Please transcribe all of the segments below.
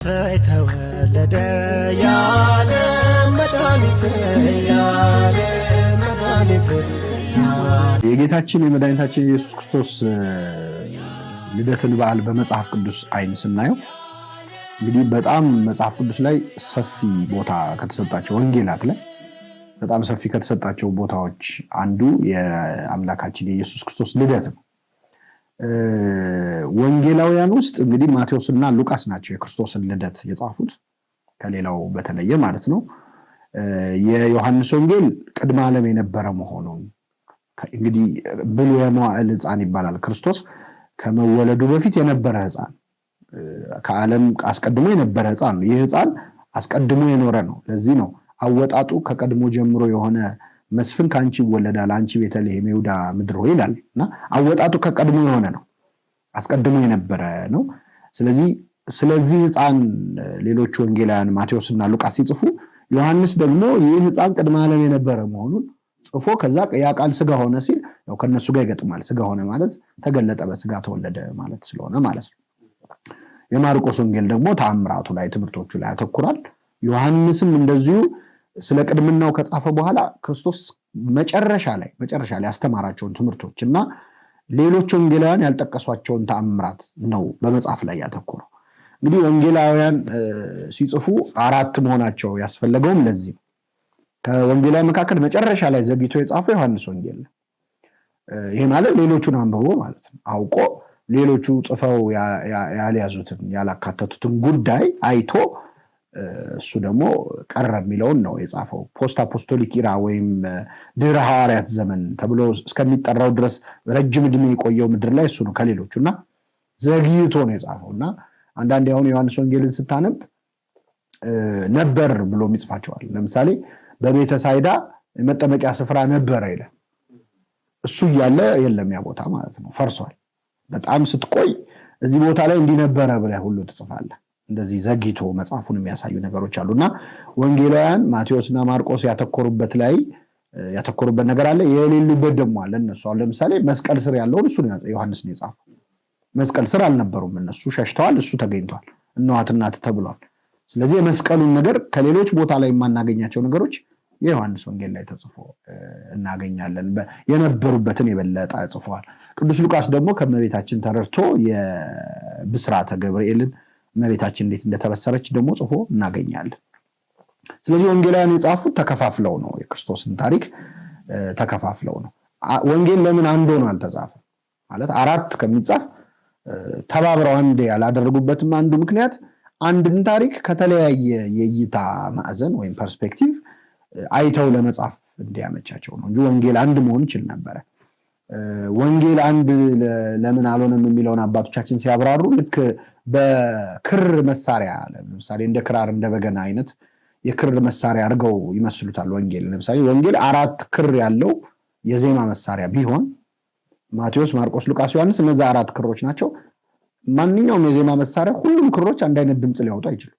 ተወለደ ያለ መድኃኒት የጌታችን የመድኃኒታችን ኢየሱስ ክርስቶስ ልደትን በዓል በመጽሐፍ ቅዱስ አይን ስናየው እንግዲህ በጣም መጽሐፍ ቅዱስ ላይ ሰፊ ቦታ ከተሰጣቸው ወንጌላት ላይ በጣም ሰፊ ከተሰጣቸው ቦታዎች አንዱ የአምላካችን የኢየሱስ ክርስቶስ ልደት ነው። ወንጌላውያን ውስጥ እንግዲህ ማቴዎስና ሉቃስ ናቸው የክርስቶስን ልደት የጻፉት ከሌላው በተለየ ማለት ነው። የዮሐንስ ወንጌል ቅድመ ዓለም የነበረ መሆኑን እንግዲህ ብሉየ መዋዕል ሕፃን ይባላል። ክርስቶስ ከመወለዱ በፊት የነበረ ሕፃን ከዓለም አስቀድሞ የነበረ ሕፃን ነው። ይህ ሕፃን አስቀድሞ የኖረ ነው። ለዚህ ነው አወጣጡ ከቀድሞ ጀምሮ የሆነ መስፍን ካንቺ ይወለዳል አንቺ ቤተልሔም ይሁዳ ምድር ሆይ ይላል እና አወጣጡ ከቀድሞ የሆነ ነው፣ አስቀድሞ የነበረ ነው። ስለዚህ ሕፃን ሌሎች ወንጌላውያን ማቴዎስና ሉቃስ ሲጽፉ ዮሐንስ ደግሞ ይህ ሕፃን ቅድመ ዓለም የነበረ መሆኑን ጽፎ ከዛ ያ ቃል ስጋ ሆነ ሲል ያው ከነሱ ጋር ይገጥማል። ስጋ ሆነ ማለት ተገለጠ፣ በስጋ ተወለደ ማለት ስለሆነ ማለት ነው። የማርቆስ ወንጌል ደግሞ ተአምራቱ ላይ ትምህርቶቹ ላይ ያተኩራል። ዮሐንስም እንደዚሁ ስለ ቅድምናው ከጻፈ በኋላ ክርስቶስ መጨረሻ ላይ ያስተማራቸውን ትምህርቶች እና ሌሎች ወንጌላውያን ያልጠቀሷቸውን ተአምራት ነው በመጽሐፍ ላይ ያተኮረው። እንግዲህ ወንጌላውያን ሲጽፉ አራት መሆናቸው ያስፈለገውም ለዚህ ነው። ከወንጌላውያን መካከል መጨረሻ ላይ ዘግይቶ የጻፈው ዮሐንስ ወንጌል ነው። ይሄ ማለት ሌሎቹን አንብቦ ማለት ነው፣ አውቆ ሌሎቹ ጽፈው ያልያዙትን ያላካተቱትን ጉዳይ አይቶ እሱ ደግሞ ቀረ የሚለውን ነው የጻፈው። ፖስት አፖስቶሊክ ኢራ ወይም ድህረ ሐዋርያት ዘመን ተብሎ እስከሚጠራው ድረስ ረጅም ዕድሜ የቆየው ምድር ላይ እሱ ነው ከሌሎቹ እና ዘግይቶ ነው የጻፈው። እና አንዳንዴ አሁን ዮሐንስ ወንጌልን ስታነብ ነበር ብሎ ይጽፋቸዋል። ለምሳሌ በቤተ ሳይዳ የመጠመቂያ ስፍራ ነበረ ይላል። እሱ እያለ የለም ያ ቦታ ማለት ነው፣ ፈርሷል። በጣም ስትቆይ እዚህ ቦታ ላይ እንዲነበረ ብለህ ሁሉ ትጽፋለህ። እንደዚህ ዘግይቶ መጽሐፉን የሚያሳዩ ነገሮች አሉና ወንጌላውያን ማቴዎስና ማርቆስ ያተኮሩበት ነገር አለ፣ የሌሉበት ደግሞ አለ። እነሱ አሁን ለምሳሌ መስቀል ስር ያለውን እሱ ዮሐንስ ነው የጻፈው። መስቀል ስር አልነበሩም እነሱ፣ ሸሽተዋል፣ እሱ ተገኝቷል፣ እነዋት እናት ተብሏል። ስለዚህ የመስቀሉን ነገር ከሌሎች ቦታ ላይ የማናገኛቸው ነገሮች የዮሐንስ ወንጌል ላይ ተጽፎ እናገኛለን። የነበሩበትን የበለጠ ጽፏል። ቅዱስ ሉቃስ ደግሞ ከእመቤታችን ተረድቶ የብስራተ ገብርኤልን እመቤታችን እንዴት እንደተበሰረች ደግሞ ጽፎ እናገኛለን። ስለዚህ ወንጌላውያን የጻፉት ተከፋፍለው ነው፣ የክርስቶስን ታሪክ ተከፋፍለው ነው። ወንጌል ለምን አንድ ሆኖ አልተጻፈም ማለት አራት ከሚጻፍ ተባብረው አንድ ያላደረጉበትም አንዱ ምክንያት አንድን ታሪክ ከተለያየ የእይታ ማዕዘን ወይም ፐርስፔክቲቭ አይተው ለመጻፍ እንዲያመቻቸው ነው እንጂ ወንጌል አንድ መሆን ይችል ነበረ። ወንጌል አንድ ለምን አልሆነም የሚለውን አባቶቻችን ሲያብራሩ ልክ በክር መሳሪያ ለምሳሌ እንደ ክራር እንደ በገና አይነት የክር መሳሪያ አድርገው ይመስሉታል ወንጌል። ለምሳሌ ወንጌል አራት ክር ያለው የዜማ መሳሪያ ቢሆን ማቴዎስ፣ ማርቆስ፣ ሉቃስ፣ ዮሐንስ እነዛ አራት ክሮች ናቸው። ማንኛውም የዜማ መሳሪያ ሁሉም ክሮች አንድ አይነት ድምፅ ሊያወጡ አይችሉም።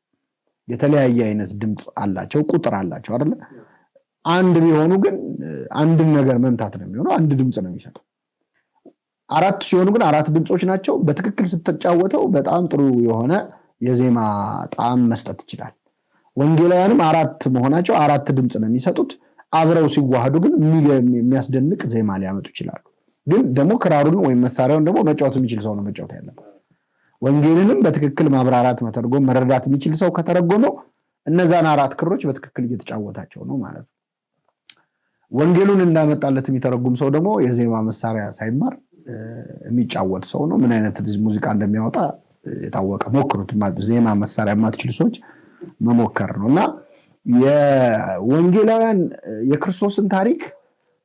የተለያየ አይነት ድምፅ አላቸው፣ ቁጥር አላቸው አይደለ? አንድ ቢሆኑ ግን አንድን ነገር መምታት ነው የሚሆነው፣ አንድ ድምፅ ነው የሚሰጠው። አራት ሲሆኑ ግን አራት ድምፆች ናቸው። በትክክል ስትጫወተው በጣም ጥሩ የሆነ የዜማ ጣዕም መስጠት ይችላል። ወንጌላውያንም አራት መሆናቸው አራት ድምፅ ነው የሚሰጡት። አብረው ሲዋሃዱ ግን የሚያስደንቅ ዜማ ሊያመጡ ይችላሉ። ግን ደግሞ ክራሩን ወይም መሳሪያውን ደግሞ መጫወት የሚችል ሰው ነው መጫወት ያለበት። ወንጌልንም በትክክል ማብራራት፣ መተርጎም፣ መረዳት የሚችል ሰው ከተረጎመው እነዛን አራት ክሮች በትክክል እየተጫወታቸው ነው ማለት ነው። ወንጌሉን እንዳመጣለት የሚተረጉም ሰው ደግሞ የዜማ መሳሪያ ሳይማር የሚጫወት ሰው ነው። ምን አይነት ሙዚቃ እንደሚያወጣ የታወቀ። ሞክሩት፣ ዜማ መሳሪያ የማትችሉ ሰዎች መሞከር ነው። እና የወንጌላውያን የክርስቶስን ታሪክ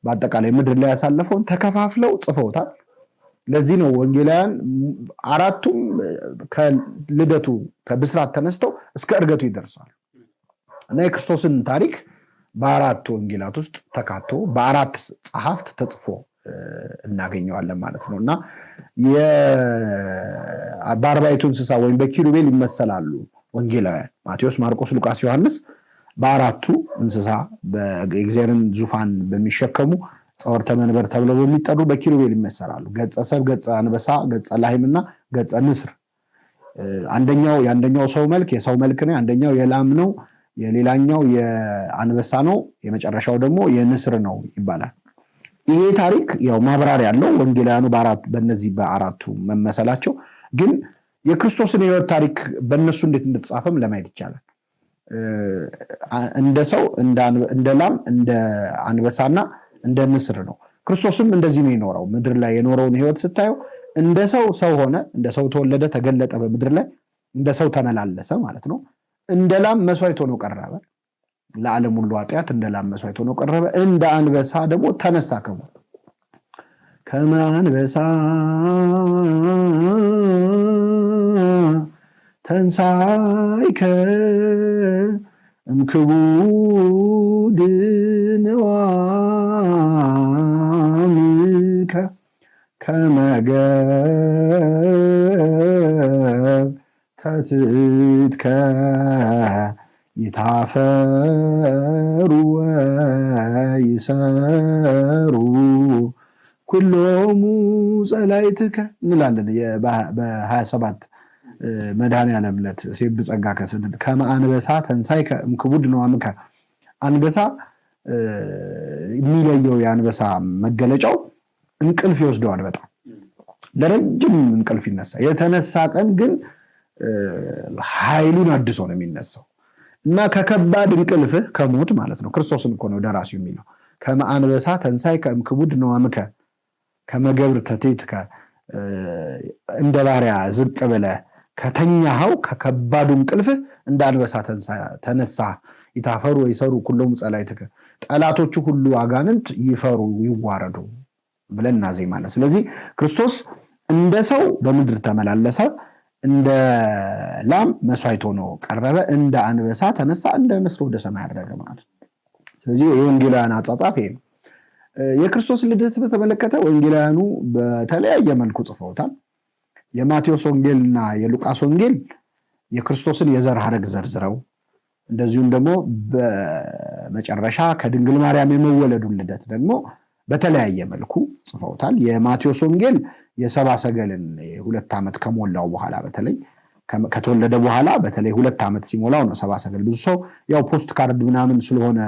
በአጠቃላይ ምድር ላይ ያሳለፈውን ተከፋፍለው ጽፈውታል። ለዚህ ነው ወንጌላውያን አራቱም ከልደቱ ከብስራት ተነስተው እስከ እርገቱ ይደርሳሉ እና የክርስቶስን ታሪክ በአራት ወንጌላት ውስጥ ተካቶ በአራት ጸሐፍት ተጽፎ እናገኘዋለን ማለት ነው። እና በአርባዕቱ እንስሳ ወይም በኪሩቤል ይመሰላሉ ወንጌላውያን ማቴዎስ፣ ማርቆስ፣ ሉቃስ፣ ዮሐንስ በአራቱ እንስሳ በእግዚአብሔርን ዙፋን በሚሸከሙ ጸወርተ መንበር ተብለው በሚጠሩ በኪሩቤል ይመሰላሉ። ገጸ ሰብ፣ ገጸ አንበሳ፣ ገጸ ላህምና ገጸ ንስር የአንደኛው ሰው መልክ የሰው መልክ ነው፣ አንደኛው የላም ነው፣ የሌላኛው የአንበሳ ነው፣ የመጨረሻው ደግሞ የንስር ነው ይባላል። ይሄ ታሪክ ያው ማብራሪያ ያለው ወንጌላውያኑ በእነዚህ በአራቱ መመሰላቸው ግን የክርስቶስን የሕይወት ታሪክ በእነሱ እንዴት እንደተጻፈም ለማየት ይቻላል። እንደ ሰው እንደ ላም እንደ አንበሳና እንደ ንስር ነው። ክርስቶስም እንደዚህ ነው የኖረው። ምድር ላይ የኖረውን ሕይወት ስታየው እንደ ሰው ሆነ፣ እንደ ሰው ተወለደ፣ ተገለጠ በምድር ላይ፣ እንደ ሰው ተመላለሰ ማለት ነው። እንደ ላም መስዋዕት ሆኖ ቀረበ፣ ለዓለም ሁሉ ኃጢአት እንደ ላም መስዋዕት ሆኖ ቀረበ። እንደ አንበሳ ደግሞ ተነሳ ከሞት። ከመ አንበሳ ተንሣእከ እምክቡድ ንዋምከ ከመ ገብተትከ ይታፈሩ ወይሰሩ ኩሎሙ ጸላእትከ እንላለን። በ27 መድኃኔዓለም ዕለት ሴብ ጸጋ ከስንል ከመ አንበሳ ተንሣእከ እምክቡድ ንዋምከ። አንበሳ የሚለየው የአንበሳ መገለጫው እንቅልፍ ይወስደዋል። በጣም ለረጅም እንቅልፍ ይነሳ። የተነሳ ቀን ግን ኃይሉን አድሶ ነው የሚነሳው እና ከከባድ እንቅልፍህ ከሞት ማለት ነው። ክርስቶስን እኮ ነው ደራሲው የሚለው ከመ አንበሳ ተንሣእከ እምክቡድ ንዋምከ ከመ ገብተትከ እንደ ባሪያ ዝቅ ብለህ ከተኛኸው ከከባዱ እንቅልፍህ እንደ አንበሳ ተነሳ። ይታፈሩ ወይሰሩ ኩሎሙ ጸላእትከ ጠላቶቹ ሁሉ አጋንንት ይፈሩ ይዋረዱ ብለን እናዜማለን። ስለዚህ ክርስቶስ እንደ ሰው በምድር ተመላለሰ፣ እንደ ላም መስዋዕት ሆኖ ቀረበ፣ እንደ አንበሳ ተነሳ፣ እንደ ንስር ወደ ሰማይ አረገ ማለት ነው። ስለዚህ የወንጌላውያን አጻጻፍ ይሄ ነው። የክርስቶስ ልደት በተመለከተ ወንጌላውያኑ በተለያየ መልኩ ጽፈውታል። የማቴዎስ ወንጌልና የሉቃስ ወንጌል የክርስቶስን የዘር ሐረግ ዘርዝረው እንደዚሁም ደግሞ በመጨረሻ ከድንግል ማርያም የመወለዱን ልደት ደግሞ በተለያየ መልኩ ጽፈውታል። የማቴዎስ ወንጌል የሰባ ሰገልን 2 ዓመት ከሞላው በኋላ በተለይ ከተወለደ በኋላ በተለይ 2 ዓመት ሲሞላው ነው ሰባ ሰገል። ብዙ ሰው ያው ፖስት ካርድ ምናምን ስለሆነ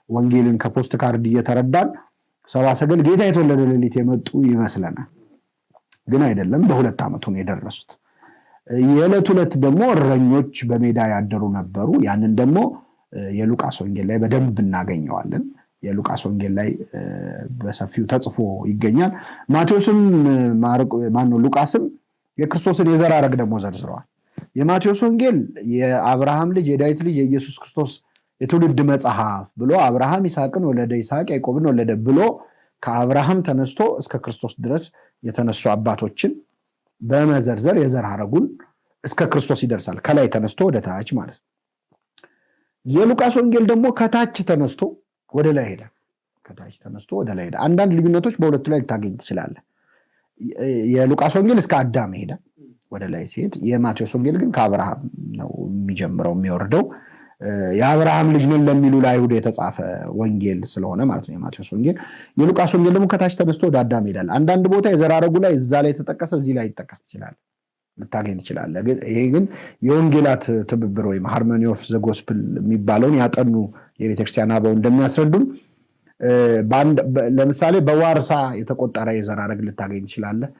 ወንጌልን ከፖስት ካርድ እየተረዳን ሰባ ሰገል ጌታ የተወለደ ሌሊት የመጡ ይመስለናል። ግን አይደለም፣ በ2 ዓመቱ ነው የደረሱት። የዕለት ዕለት ደግሞ እረኞች በሜዳ ያደሩ ነበሩ። ያንን ደግሞ የሉቃስ ወንጌል ላይ በደንብ እናገኘዋለን። የሉቃስ ወንጌል ላይ በሰፊው ተጽፎ ይገኛል። ማቴዎስም ሉቃስም የክርስቶስን የዘር ሐረግ ደግሞ ዘርዝረዋል። የማቴዎስ ወንጌል የአብርሃም ልጅ የዳዊት ልጅ የኢየሱስ ክርስቶስ የትውልድ መጽሐፍ ብሎ አብርሃም ይስሐቅን ወለደ፣ ይስሐቅ ያዕቆብን ወለደ ብሎ ከአብርሃም ተነስቶ እስከ ክርስቶስ ድረስ የተነሱ አባቶችን በመዘርዘር የዘር ሐረጉን እስከ ክርስቶስ ይደርሳል። ከላይ ተነስቶ ወደ ታች ማለት ነው። የሉቃስ ወንጌል ደግሞ ከታች ተነስቶ ወደ ላይ ሄደ። ከታች ተነስቶ ወደ ላይ ሄደ። አንዳንድ ልዩነቶች በሁለቱ ላይ ልታገኝ ትችላለህ። የሉቃስ ወንጌል እስከ አዳም ሄደ ወደ ላይ ሲሄድ፣ የማቴዎስ ወንጌል ግን ከአብርሃም ነው የሚጀምረው የሚወርደው። የአብርሃም ልጅ ነን ለሚሉ ለአይሁድ የተጻፈ ወንጌል ስለሆነ ማለት ነው የማቴዎስ ወንጌል። የሉቃስ ወንጌል ደግሞ ከታች ተነስቶ ወደ አዳም ሄዳል። አንዳንድ ቦታ የዘር ሐረጉ ላይ እዛ ላይ ተጠቀሰ እዚህ ላይ ይጠቀስ ትችላለህ፣ ልታገኝ ትችላለህ። ይሄ ግን የወንጌላት ትብብር ወይም ሃርሞኒ ኦፍ ዘ ጎስፕል የሚባለውን ያጠኑ የቤተክርስቲያን አበው እንደሚያስረዱን ለምሳሌ በዋርሳ የተቆጠረ የዘር ሐረግ ልታገኝ ትችላለህ።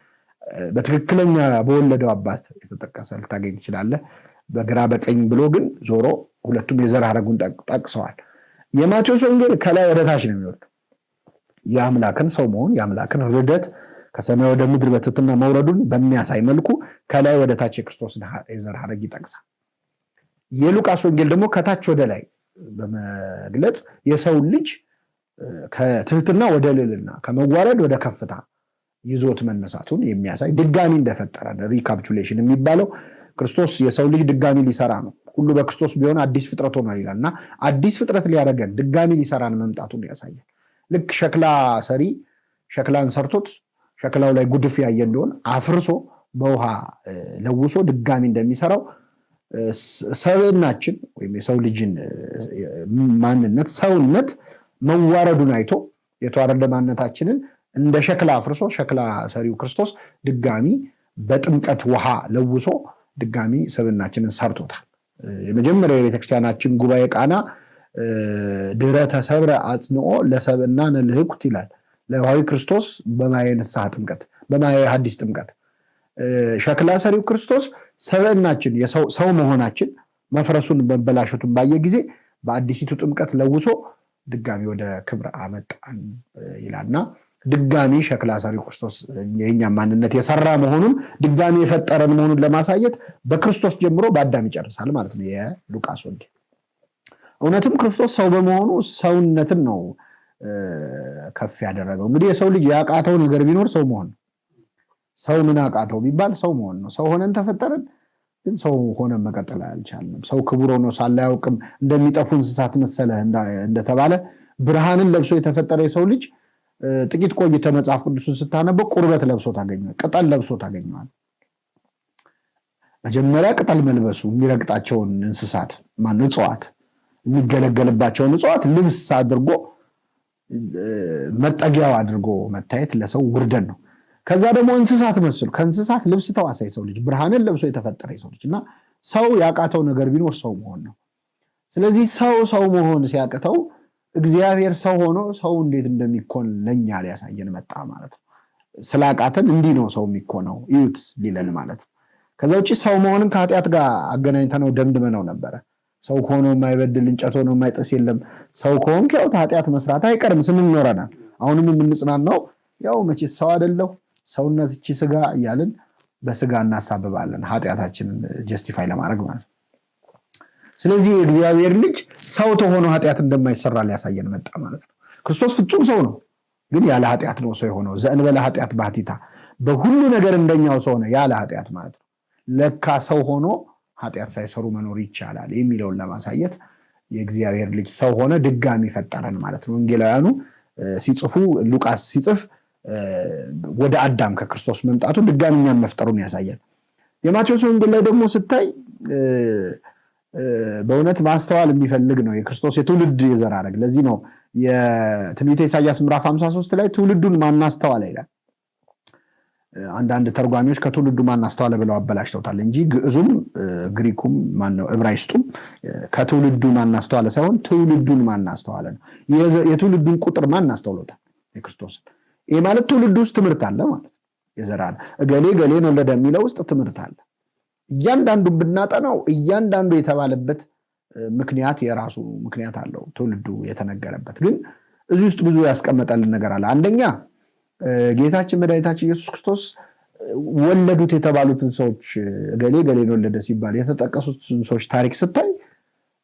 በትክክለኛ በወለደው አባት የተጠቀሰ ልታገኝ ትችላለህ። በግራ በቀኝ ብሎ ግን ዞሮ ሁለቱም የዘር ሐረጉን ጠቅሰዋል። የማቴዎስ ወንጌል ከላይ ወደ ታች ነው የሚወርደው። የአምላክን ሰው መሆን የአምላክን ርደት ከሰማይ ወደ ምድር በትሕትና መውረዱን በሚያሳይ መልኩ ከላይ ወደ ታች የክርስቶስን የዘር ሐረግ ይጠቅሳል። የሉቃስ ወንጌል ደግሞ ከታች ወደ ላይ በመግለጽ የሰውን ልጅ ከትሕትና ወደ ልዕልና ከመዋረድ ወደ ከፍታ ይዞት መነሳቱን የሚያሳይ ድጋሚ እንደፈጠረ ሪካፕቹሌሽን የሚባለው ክርስቶስ የሰው ልጅ ድጋሚ ሊሰራ ነው። ሁሉ በክርስቶስ ቢሆን አዲስ ፍጥረት ሆኗል ይላል እና አዲስ ፍጥረት ሊያደርገን ድጋሚ ሊሰራን መምጣቱን ያሳያል። ልክ ሸክላ ሰሪ ሸክላን ሰርቶት ሸክላው ላይ ጉድፍ ያየ እንደሆን አፍርሶ በውሃ ለውሶ ድጋሚ እንደሚሰራው ሰውነታችን ወይም የሰው ልጅን ማንነት ሰውነት መዋረዱን አይቶ የተዋረደ ማንነታችንን እንደ ሸክላ አፍርሶ ሸክላ ሰሪው ክርስቶስ ድጋሚ በጥምቀት ውሃ ለውሶ ድጋሚ ሰብናችንን ሰርቶታል። የመጀመሪያው የቤተክርስቲያናችን ጉባኤ ቃና ድህረ ተሰብረ አጽንኦ ለሰብና ነልህኩት ይላል። ለዋዊ ክርስቶስ በማየ ንስሐ ጥምቀት በማየ ሐዲስ ጥምቀት ሸክላ ሰሪው ክርስቶስ ሰብናችን ሰው መሆናችን መፍረሱን መበላሸቱን ባየ ጊዜ በአዲሲቱ ጥምቀት ለውሶ ድጋሚ ወደ ክብር አመጣን ይላልና ድጋሚ ሸክላ ሰሪው ክርስቶስ የኛ ማንነት የሰራ መሆኑን ድጋሚ የፈጠረን መሆኑን ለማሳየት በክርስቶስ ጀምሮ በአዳም ይጨርሳል ማለት ነው የሉቃስ ወንጌል። እውነትም ክርስቶስ ሰው በመሆኑ ሰውነትን ነው ከፍ ያደረገው። እንግዲህ የሰው ልጅ ያቃተው ነገር ቢኖር ሰው መሆን ነው። ሰው ምን አቃተው ቢባል ሰው መሆን ነው። ሰው ሆነን ተፈጠርን፣ ግን ሰው ሆነን መቀጠል አልቻልንም። ሰው ክቡር ሆኖ ሳለ አያውቅም እንደሚጠፉ እንስሳት መሰለ እንደተባለ ብርሃንን ለብሶ የተፈጠረ የሰው ልጅ ጥቂት ቆይተ መጽሐፍ ቅዱስን ስታነበው ቁርበት ለብሶ ታገኘዋል፣ ቅጠል ለብሶ ታገኘዋል። መጀመሪያ ቅጠል መልበሱ የሚረግጣቸውን እንስሳት እጽዋት የሚገለገልባቸውን እጽዋት ልብስ አድርጎ መጠጊያው አድርጎ መታየት ለሰው ውርደት ነው። ከዛ ደግሞ እንስሳት መስሉ ከእንስሳት ልብስ ተዋሳ የሰው ልጅ ብርሃንን ለብሶ የተፈጠረ የሰው ልጅ እና ሰው ያቃተው ነገር ቢኖር ሰው መሆን ነው። ስለዚህ ሰው መሆን ሲያቅተው እግዚአብሔር ሰው ሆኖ ሰው እንዴት እንደሚኮን ለኛ ሊያሳየን መጣ ማለት ነው። ስላቃተን እንዲህ ነው ሰው የሚኮነው እዩት ሊለን ማለት ነው። ከዛ ውጪ ሰው መሆንን ከኃጢአት ጋር አገናኝተነው ደምድመነው ነበረ። ሰው ሆኖ የማይበድል እንጨት ሆኖ የማይጥስ የለም። ሰው ከሆንክ ያው ኃጢአት መስራት አይቀርም ስንል ኖረናል። አሁንም የምንጽናናው ያው መቼ ሰው አይደለሁ ሰውነት እቺ ስጋ እያልን በስጋ እናሳብባለን ኃጢአታችንን ጀስቲፋይ ለማድረግ ማለት ነው። ስለዚህ የእግዚአብሔር ልጅ ሰው ተሆኖ ኃጢአት እንደማይሰራ ሊያሳየን መጣ ማለት ነው። ክርስቶስ ፍጹም ሰው ነው፣ ግን ያለ ኃጢአት ነው ሰው የሆነው። ዘእንበለ ኃጢአት ባሕቲታ በሁሉ ነገር እንደኛው ሰው ነው ያለ ኃጢአት ማለት ነው። ለካ ሰው ሆኖ ኃጢአት ሳይሰሩ መኖር ይቻላል የሚለውን ለማሳየት የእግዚአብሔር ልጅ ሰው ሆነ ድጋሚ ፈጠረን ማለት ነው። ወንጌላውያኑ ሲጽፉ ሉቃስ ሲጽፍ ወደ አዳም ከክርስቶስ መምጣቱ ድጋሚ እኛን መፍጠሩን ያሳያል። የማቴዎስ ወንጌል ላይ ደግሞ ስታይ በእውነት ማስተዋል የሚፈልግ ነው የክርስቶስ የትውልድ የዘር ሐረግ። ለዚህ ነው የትንቢተ ኢሳይያስ ምዕራፍ 53 ላይ ትውልዱን ማናስተዋለ ይላል። አንዳንድ ተርጓሚዎች ከትውልዱ ማናስተዋለ ብለው አበላሽተውታል እንጂ ግዕዙም ግሪኩም ማነው ዕብራይስጡም ከትውልዱ ማናስተዋለ ሳይሆን ትውልዱን ማናስተዋለ ነው። የትውልዱን ቁጥር ማናስተውሎታል የክርስቶስን። ይሄ ማለት ትውልዱ ውስጥ ትምህርት አለ ማለት የዘራለ እገሌ ገሌን ወለደ የሚለው ውስጥ ትምህርት አለ። እያንዳንዱን ብናጠናው እያንዳንዱ የተባለበት ምክንያት የራሱ ምክንያት አለው ትውልዱ የተነገረበት። ግን እዚህ ውስጥ ብዙ ያስቀመጠልን ነገር አለ። አንደኛ ጌታችን መድኃኒታችን ኢየሱስ ክርስቶስ ወለዱት የተባሉትን ሰዎች እገሌ ገሌን ወለደ ሲባል የተጠቀሱትን ሰዎች ታሪክ ስታይ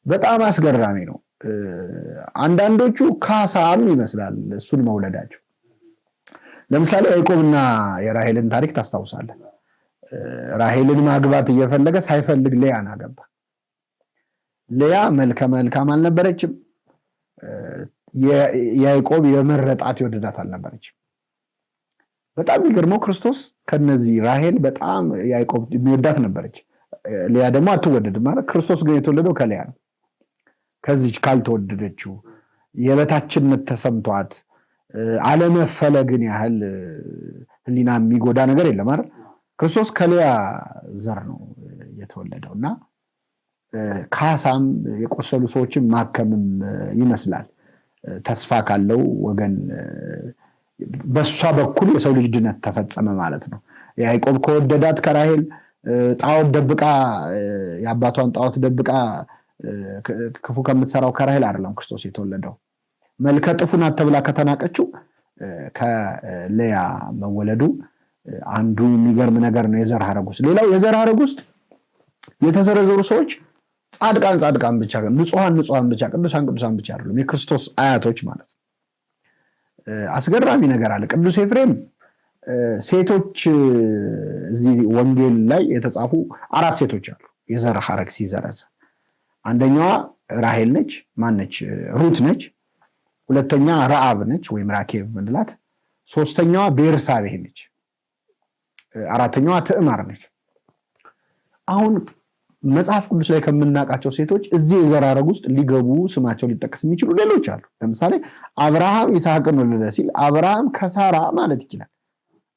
በጣም አስገራሚ ነው። አንዳንዶቹ ካሳም ይመስላል እሱን መውለዳቸው። ለምሳሌ ያዕቆብና የራሔልን ታሪክ ታስታውሳለህ። ራሔልን ማግባት እየፈለገ ሳይፈልግ ሌያን አገባ። ሌያ መልከ መልካም አልነበረችም። ያዕቆብ የመረጣት የወደዳት አልነበረችም። በጣም የሚገርመው ክርስቶስ ከነዚህ ራሔል በጣም ያዕቆብ የሚወዳት ነበረች፣ ሌያ ደግሞ አትወደድም ማለት። ክርስቶስ ግን የተወለደው ከሌያ ነው። ከዚች ካልተወደደችው የበታችነት ተሰምቷት አለመፈለግን ያህል ሕሊና የሚጎዳ ነገር የለም አይደል? ክርስቶስ ከሌያ ዘር ነው የተወለደው እና ካሳም የቆሰሉ ሰዎችን ማከምም ይመስላል። ተስፋ ካለው ወገን በሷ በኩል የሰው ልጅ ድነት ተፈጸመ ማለት ነው። ያዕቆብ ከወደዳት ከራሔል ጣዖት ደብቃ የአባቷን ጣዖት ደብቃ ክፉ ከምትሰራው ከራሔል አይደለም ክርስቶስ የተወለደው። መልከ ጥፉ ናት ተብላ ከተናቀችው ከሌያ መወለዱ አንዱ የሚገርም ነገር ነው የዘር ሐረግ ውስጥ። ሌላው የዘር ሐረግ ውስጥ የተዘረዘሩ ሰዎች ጻድቃን ብቻ፣ ንጹሐን ብቻ፣ ቅዱሳን ብቻ አይደሉም፣ የክርስቶስ አያቶች ማለት ነው። አስገራሚ ነገር አለ። ቅዱስ ኤፍሬም ሴቶች እዚህ ወንጌል ላይ የተጻፉ 4 ሴቶች አሉ የዘር ሐረግ ሲዘረዘ። አንደኛዋ ራሔል ነች፣ ማነች? ሩት ነች። ሁለተኛ ረአብ ነች ወይም ራኬብ ምንላት። ሶስተኛዋ ቤርሳቤህ ነች። አራተኛዋ ትዕማር ነች። አሁን መጽሐፍ ቅዱስ ላይ ከምናውቃቸው ሴቶች እዚህ የዘር ሐረግ ውስጥ ሊገቡ ስማቸው ሊጠቀስ የሚችሉ ሌሎች አሉ። ለምሳሌ አብርሃም ይስሐቅን ወለደ ሲል አብርሃም ከሳራ ማለት ይችላል።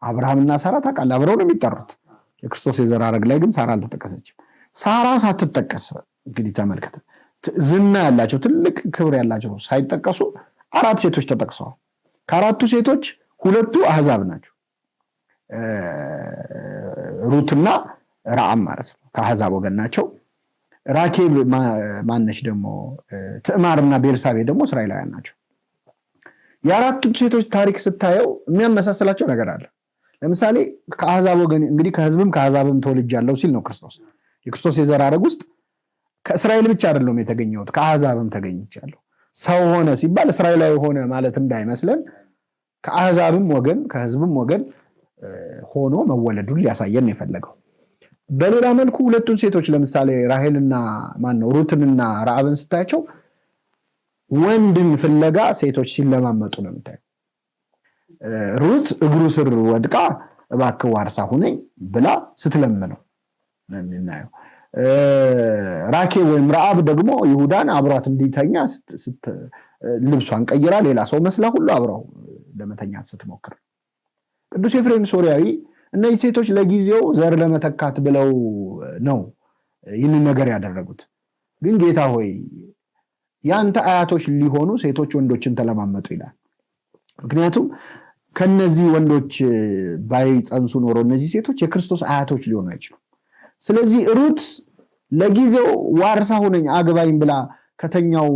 አብርሃምና ሳራ ታውቃለህ አብረው ነው የሚጠሩት። የክርስቶስ የዘር ሐረግ ላይ ግን ሳራ አልተጠቀሰችም። ሳራ ሳትጠቀስ እንግዲህ ተመልከተ፣ ዝና ያላቸው ትልቅ ክብር ያላቸው ሳይጠቀሱ 4 ሴቶች ተጠቅሰዋል። ከ4ቱ ሴቶች 2ቱ አህዛብ ናቸው። ሩትና ረዓም ማለት ነው፣ ከአህዛብ ወገን ናቸው። ራኬብ ማነች ደግሞ ትዕማርና ቤርሳቤ ደግሞ እስራኤላውያን ናቸው። የ4ቱ ሴቶች ታሪክ ስታየው የሚያመሳስላቸው ነገር አለ። ለምሳሌ ከአህዛብ ወገን እንግዲህ ከህዝብም ከአህዛብም ተወልጃለሁ ሲል ነው ክርስቶስ። የክርስቶስ የዘር ሐረግ ውስጥ ከእስራኤል ብቻ አይደለም የተገኘሁት ከአህዛብም ተገኝቻለሁ። ሰው ሆነ ሲባል እስራኤላዊ ሆነ ማለት እንዳይመስለን ከአህዛብም ወገን ከህዝብም ወገን ሆኖ መወለዱን ሊያሳየን ነው የፈለገው። በሌላ መልኩ 2ቱን ሴቶች ለምሳሌ ራሔልና ሩትንና ረዓብን ስታያቸው ወንድን ፍለጋ ሴቶች ሲለማመጡ ነው የምታየው። ሩት እግሩ ስር ወድቃ እባክህ ዋርሳ ሁነኝ ብላ ስትለምነው ነው የምናየው። ራኬብ ወይም ረዓብ ደግሞ ይሁዳን አብሯት እንዲተኛ ልብሷን ቀይራ ሌላ ሰው መስላ ሁሉ አብረው ለመተኛት ስትሞክር። ቅዱስ ኤፍሬም ሶርያዊ እነዚህ ሴቶች ለጊዜው ዘር ለመተካት ብለው ነው ይህንን ነገር ያደረጉት። ግን ጌታ ሆይ ያንተ አያቶች ሊሆኑ ሴቶች ወንዶችን ተለማመጡ ይላል። ምክንያቱም ከነዚህ ወንዶች ባይጸንሱ ኖሮ እነዚህ ሴቶች የክርስቶስ አያቶች ሊሆኑ አይችሉም። ስለዚህ ሩት ለጊዜው ዋርሳ ሆነኝ አግባኝ ብላ ከተኛው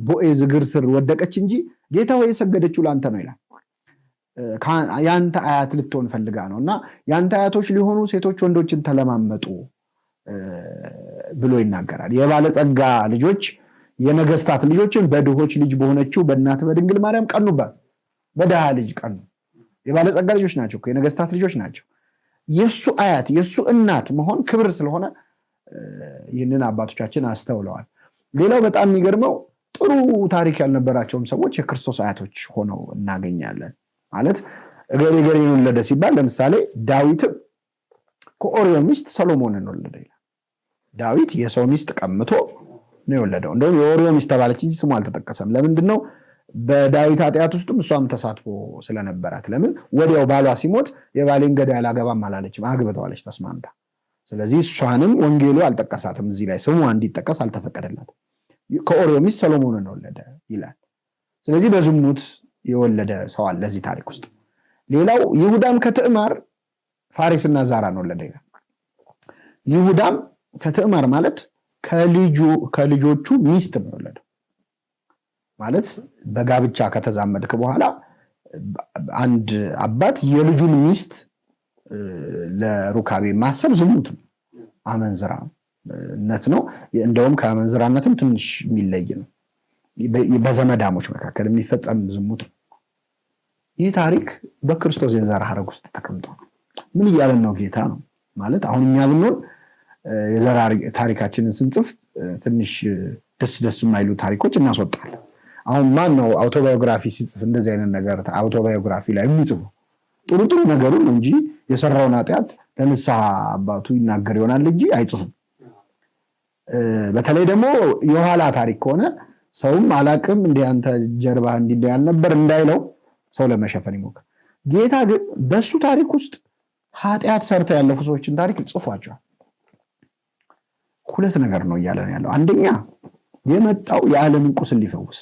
ቦዔዝ እግር ስር ወደቀች እንጂ ጌታ ሆይ የሰገደችው ለአንተ ነው ይላል። ያንተ አያት ልትሆን ፈልጋ ነው እና ያንተ አያቶች ሊሆኑ ሴቶች ወንዶችን ተለማመጡ ብሎ ይናገራል። የባለጸጋ ልጆች የነገስታት ልጆችን በድሆች ልጅ በሆነችው በእናት በድንግል ማርያም ቀኑባት። በድሃ ልጅ ቀኑ። የባለጸጋ ልጆች ናቸው፣ የነገስታት ልጆች ናቸው። የሱ አያት የሱ እናት መሆን ክብር ስለሆነ ይህንን አባቶቻችን አስተውለዋል። ሌላው በጣም የሚገርመው ጥሩ ታሪክ ያልነበራቸውም ሰዎች የክርስቶስ አያቶች ሆነው እናገኛለን። ማለት እገሌ ገሌን ወለደ ሲባል ለምሳሌ ዳዊትም ከኦርዮ ሚስት ሰሎሞንን ወለደ ይላል። ዳዊት የሰው ሚስት ቀምቶ ነው የወለደው። እንደውም የኦርዮ ሚስት ተባለች እንጂ ስሙ አልተጠቀሰም። ለምንድን ነው? በዳዊት ኃጢአት ውስጥም እሷም ተሳትፎ ስለነበራት። ለምን? ወዲያው ባሏ ሲሞት የባሌን ገዳይ አላገባም አላለችም፣ አግብተዋለች ተስማምታ። ስለዚህ እሷንም ወንጌሉ አልጠቀሳትም፣ እዚህ ላይ ስሙ እንዲጠቀስ አልተፈቀደላትም። ከኦርዮ ሚስት ሰሎሞንን ወለደ ይላል። ስለዚህ በዝሙት የወለደ ሰው አለ እዚህ ታሪክ ውስጥ። ሌላው ይሁዳም ከትዕማር ፋሬስና ዛራን ወለደ ይላል። ይሁዳም ከትዕማር ማለት ከልጆቹ ሚስት ነው የወለደው። ማለት በጋብቻ ከተዛመድክ በኋላ አንድ አባት የልጁን ሚስት ለሩካቤ ማሰብ ዝሙት ነው፣ አመንዝራነት ነው። እንደውም ከአመንዝራነትም ትንሽ የሚለይ ነው። በዘመዳሞች መካከል የሚፈጸም ዝሙት ነው። ይህ ታሪክ በክርስቶስ የዘር ሐረግ ውስጥ ተቀምጧል። ምን እያለን ነው ጌታ ነው ማለት? አሁን እኛ ብንሆን የዘር ታሪካችንን ስንጽፍ ትንሽ ደስ የማይሉ ታሪኮች እናስወጣለን። አሁን ማን ነው አውቶባዮግራፊ ሲጽፍ እንደዚህ አይነት ነገር አውቶባዮግራፊ ላይ የሚጽፉ? ጥሩ ነገሩን እንጂ የሰራውን ኃጢአት ለንስሐ አባቱ ይናገር ይሆናል እንጂ አይጽፍም። በተለይ ደግሞ የኋላ ታሪክ ከሆነ ሰውም አላቅም እንደ አንተ ጀርባ እንዲህ ያልነበር እንዳይለው ሰው ለመሸፈን ይሞክር። ጌታ ግን በሱ ታሪክ ውስጥ ኃጢአት ሰርተው ያለፉ ሰዎችን ታሪክ ጽፏቸዋል። 2 ነገር ነው እያለ ነው ያለው። አንደኛ የመጣው የዓለምን ቁስል ሊፈውስ።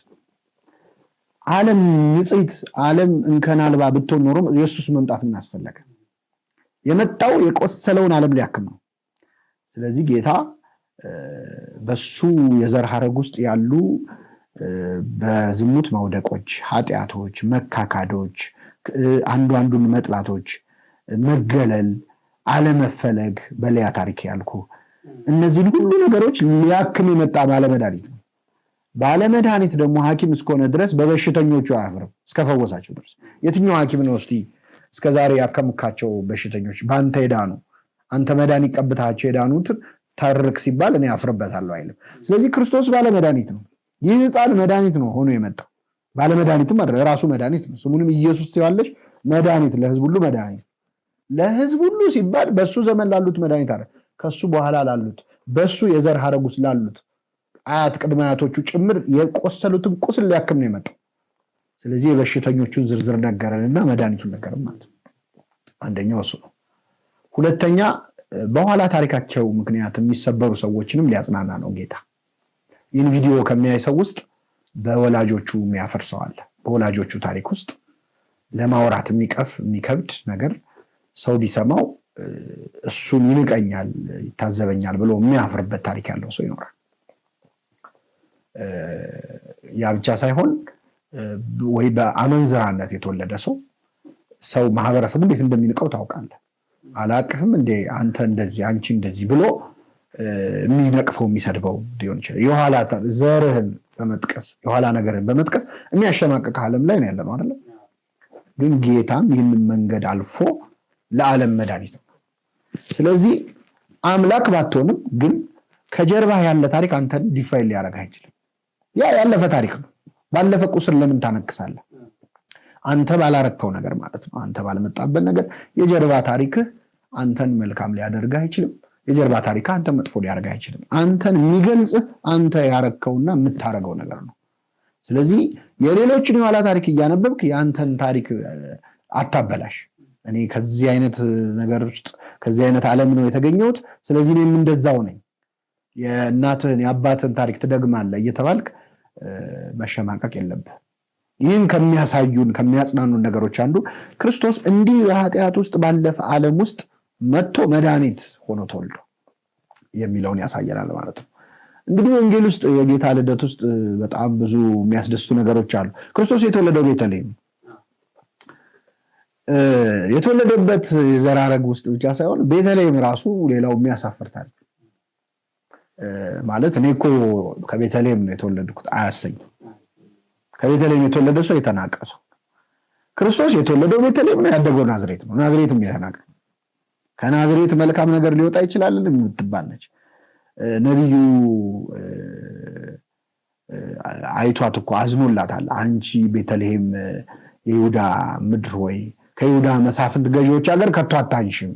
ዓለም ንጽሕት፣ ዓለም እንከን አልባ ብትሆን ኖሮ ኢየሱስ መምጣት እናስፈለገ። የመጣው የቆሰለውን ዓለም ሊያክም ነው። ስለዚህ ጌታ በሱ የዘር ሐረግ ውስጥ ያሉ በዝሙት መውደቆች፣ ኃጢአቶች፣ መካካዶች፣ አንዱን መጥላቶች፣ መገለል፣ አለመፈለግ በሌላ ታሪክ ያልኩ እነዚህን ሁሉ ነገሮች ሊያክም የመጣ ባለመድኃኒት ነው። ባለመድኃኒት ደግሞ ሐኪም እስከሆነ ድረስ በበሽተኞቹ አያፍርም እስከፈወሳቸው ድረስ። የትኛው ሐኪም ነው እስቲ እስከዛሬ ያከምካቸው በሽተኞች በአንተ የዳኑ አንተ መድኃኒት ቀብታቸው የዳኑትን ታርክ ሲባል እኔ አፍርበታለሁ አይልም። ስለዚህ ክርስቶስ ባለመድኃኒት ነው። ይህ ሕፃን መድኃኒት ነው ሆኖ የመጣው። ባለመድኃኒትም አይደለም፣ ራሱ መድኃኒት ነው። ስሙንም ኢየሱስ ሲዋለሽ መድኃኒት፣ ለሕዝብ ሁሉ መድኃኒት። ለሕዝብ ሁሉ ሲባል በሱ ዘመን ላሉት መድኃኒት አለ፣ ከሱ በኋላ ላሉት በሱ የዘር ሐረግ ውስጥ ላሉት አያት ቅድመ አያቶቹ ጭምር የቆሰሉትን ቁስል ሊያክም ነው የመጣው። ስለዚህ የበሽተኞቹን ዝርዝር ነገረንና መድኃኒቱን ነገረን ማለት ነው። አንደኛው እሱ ነው። ሁለተኛ በኋላ ታሪካቸው ምክንያት የሚሰበሩ ሰዎችንም ሊያጽናና ነው ጌታ። ይህን ቪዲዮ ከሚያይ ሰው ውስጥ በወላጆቹ የሚያፈርሰው አለ። በወላጆቹ ታሪክ ውስጥ ለማውራት የሚከብድ ነገር ሰው ቢሰማው እሱን ይንቀኛል፣ ይታዘበኛል ብሎ የሚያፍርበት ታሪክ ያለው ሰው ይኖራል። ያ ብቻ ሳይሆን ወይ በአመንዝራነት የተወለደ ሰው ማህበረሰቡ እንዴት እንደሚንቀው ታውቃለህ። አላቅህም እንዴ አንተ እንደዚህ አንቺ እንደዚህ ብሎ የሚነቅፈው የሚሰድበው ሊሆን ይችላል። የኋላ ዘርህን በመጥቀስ የኋላ ነገርን በመጥቀስ የሚያሸማቅቅ ዓለም ላይ ነው ያለነው አይደለ? ግን ጌታም ይህንን መንገድ አልፎ ለዓለም መድኃኒት ነው። ስለዚህ አምላክ ባትሆንም ግን ከጀርባ ያለ ታሪክ አንተን ዲፋይል ሊያደርግ አይችልም። ያ ያለፈ ታሪክ ነው። ባለፈ ቁስል ለምን ታነክሳለህ? አንተ ባላረከው ነገር ማለት ነው። አንተ ባልመጣበት ነገር የጀርባ ታሪክህ አንተን መልካም ሊያደርግ አይችልም። የጀርባ ታሪክህ አንተን መጥፎ ሊያደርግ አይችልም። አንተን የሚገልጽህ አንተ ያረከውና የምታረገው ነገር ነው። ስለዚህ የሌሎችን የኋላ ታሪክ እያነበብክ የአንተን ታሪክ አታበላሽ። እኔ ከዚህ አይነት ነገር ውስጥ ከዚህ አይነት ዓለም ነው የተገኘሁት፣ ስለዚህ እኔም እንደዛው ነኝ፣ የእናትህን የአባትህን ታሪክ ትደግማለህ እየተባልክ መሸማቀቅ የለብህ። ይህን ከሚያሳዩን ከሚያጽናኑን ነገሮች አንዱ ክርስቶስ እንዲህ በኃጢአት ውስጥ ባለፈ ዓለም ውስጥ መጥቶ መድኃኒት ሆኖ ተወልዶ የሚለውን ያሳየናል ማለት ነው። እንግዲህ ወንጌል ውስጥ የጌታ ልደት ውስጥ በጣም ብዙ የሚያስደስቱ ነገሮች አሉ። ክርስቶስ የተወለደው ቤተልሔም የተወለደበት የዘር ሐረግ ውስጥ ብቻ ሳይሆን ቤተልሔም ራሱ ሌላው የሚያሳፍር ታሪክ ማለት እኔ እኮ ከቤተልሔም ነው የተወለድኩት አያሰኝም። ከቤተልሔም የተወለደ ሰው የተናቀ ሰው። ክርስቶስ የተወለደው ቤተልሔም ነው፣ ያደገው ናዝሬት ነው። ናዝሬትም የተናቀ ከናዝሬት መልካም ነገር ሊወጣ ይችላል የምትባል ነች። ነቢዩ አይቷት እኮ አዝኖላታል። አንቺ ቤተልሔም የይሁዳ ምድር ሆይ ከይሁዳ መሳፍንት ገዢዎች ሀገር ከቶ አታንሽም፣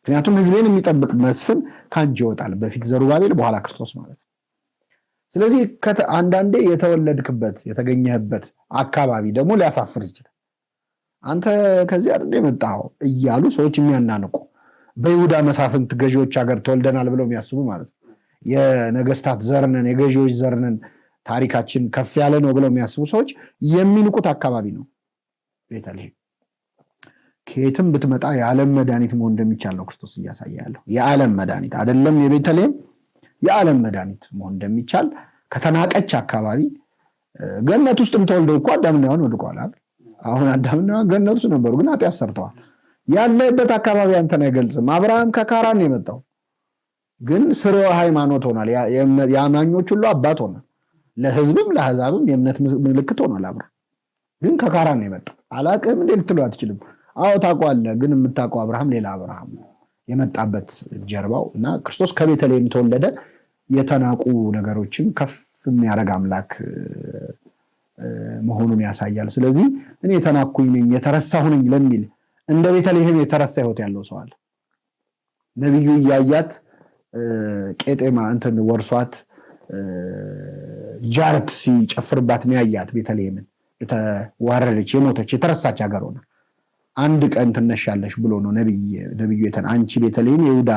ምክንያቱም ሕዝቤን የሚጠብቅ መስፍን ከአንቺ ይወጣል። በፊት ዘሩባቤል በኋላ ክርስቶስ ማለት ነው። ስለዚህ አንዳንዴ የተወለድክበት የተገኘህበት አካባቢ ደግሞ ሊያሳፍር ይችላል። አንተ ከዚህ አይደል የመጣው እያሉ ሰዎች የሚያናንቁ በይሁዳ መሳፍንት ገዢዎች ሀገር ተወልደናል ብለው የሚያስቡ ማለት ነው። የነገስታት ዘርነን የገዢዎች ዘርነን ታሪካችን ከፍ ያለ ነው ብለው የሚያስቡ ሰዎች የሚንቁት አካባቢ ነው ቤተልሔም። ከየትም ብትመጣ የዓለም መድኃኒት መሆን እንደሚቻል ነው ክርስቶስ እያሳየ ያለው። የዓለም መድኃኒት አይደለም የቤተልሔም፣ የዓለም መድኃኒት መሆን እንደሚቻል ከተናቀች አካባቢ ገነት ውስጥም ተወልደው እኮ አዳምና ሔዋን ወድቀዋል። አሁን አዳምና ሔዋን ገነት ውስጥ ነበሩ፣ ግን ኃጢአት ሰርተዋል። ያለበት አካባቢ አንተን አይገልጽም። አብርሃም ከካራን ነው የመጣው፣ ግን ስርወ ሃይማኖት ሆኗል። የአማኞች ሁሉ አባት ሆኗል። ለህዝብም ለአሕዛብም የእምነት ምልክት ሆኗል። አብርሃም ግን ከካራን ነው የመጣው። አላቅህም እንዴ ልትሉ አትችልም። አዎ ታውቀዋለህ፣ ግን የምታውቀው አብርሃም ሌላ አብርሃም ነው የመጣበት ጀርባው። እና ክርስቶስ ከቤተልሔም ተወለደ። የተናቁ ነገሮችን ከፍ የሚያደርግ አምላክ መሆኑን ያሳያል። ስለዚህ እኔ የተናኩኝ ነኝ የተረሳሁ ነኝ ለሚል እንደ ቤተልሔም የተረሳ ህይወት ያለው ሰው አለ። ነቢዩ እያያት ቄጤማ እንትን ወርሷት ጃርት ሲጨፍርባት ሚያያት ቤተልሔምን የተዋረደች የሞተች የተረሳች ሀገር ሆነ አንድ ቀን ትነሻለሽ ብሎ ነው ነቢዩ አንቺ ቤተልሔም የይሁዳ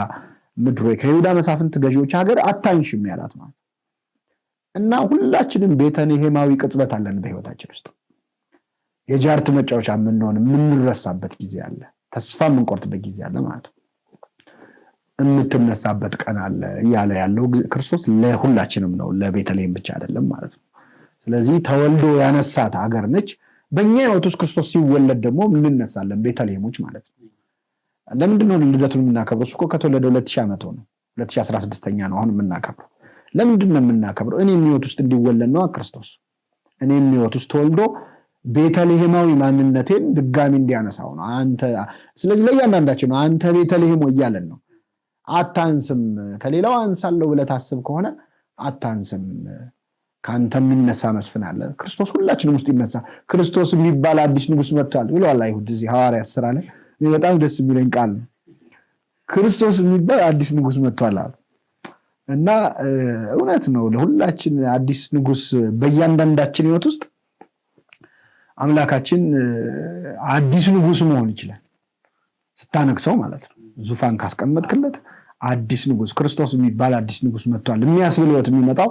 ምድር ሆይ ከይሁዳ መሳፍንት ገዢዎች ሀገር አታንሽም ያላት ማለት። እና ሁላችንም ቤተልሔማዊ ቅጽበት አለን በህይወታችን ውስጥ። የጃርት መጫወቻ የምንሆን የምንረሳበት ጊዜ አለ፣ ተስፋ የምንቆርጥበት ጊዜ አለ ማለት ነው። የምትነሳበት ቀን አለ እያለ ያለው ክርስቶስ ለሁላችንም ነው፣ ለቤተልሔም ብቻ አይደለም ማለት ነው። ስለዚህ ተወልዶ ያነሳት ሀገር ነች። በእኛ ህይወት ውስጥ ክርስቶስ ሲወለድ ደግሞ እንነሳለን ቤተልሔሞች ማለት ነው። ለምንድን ነው ልደቱን የምናከብረው? እኮ ከተወለደ 2000 ዓመት ሆነ። 2016ኛ ነው አሁን የምናከብረው። ለምንድን ነው የምናከብረው? እኔ ህይወት ውስጥ እንዲወለድ ነው ክርስቶስ። እኔ ህይወት ውስጥ ተወልዶ ቤተልሔማዊ ማንነቴን ድጋሚ እንዲያነሳው ነው። አንተ ስለዚህ ለእያንዳንዳችን ነው አንተ ቤተልሔም እያለን ነው። አታንስም፣ ከሌላው አንሳለሁ ብለህ ታስብ ከሆነ አታንስም። ከአንተ የሚነሳ መስፍን አለ። ክርስቶስ ሁላችንም ውስጥ ይነሳ። ክርስቶስ የሚባል አዲስ ንጉስ መጥቷል ብለዋል አይሁድ እዚህ ሐዋርያት ሥራ ላይ። በጣም ደስ የሚለኝ ቃል ነው። ክርስቶስ የሚባል አዲስ ንጉስ መጥቷል አሉ እና እውነት ነው። ለሁላችን አዲስ ንጉስ በእያንዳንዳችን ህይወት ውስጥ አምላካችን አዲስ ንጉስ መሆን ይችላል። ስታነክሰው ማለት ነው። ዙፋን ካስቀመጥክለት አዲስ ንጉስ ክርስቶስ የሚባል አዲስ ንጉስ መጥቷል የሚያስብልዎት የሚመጣው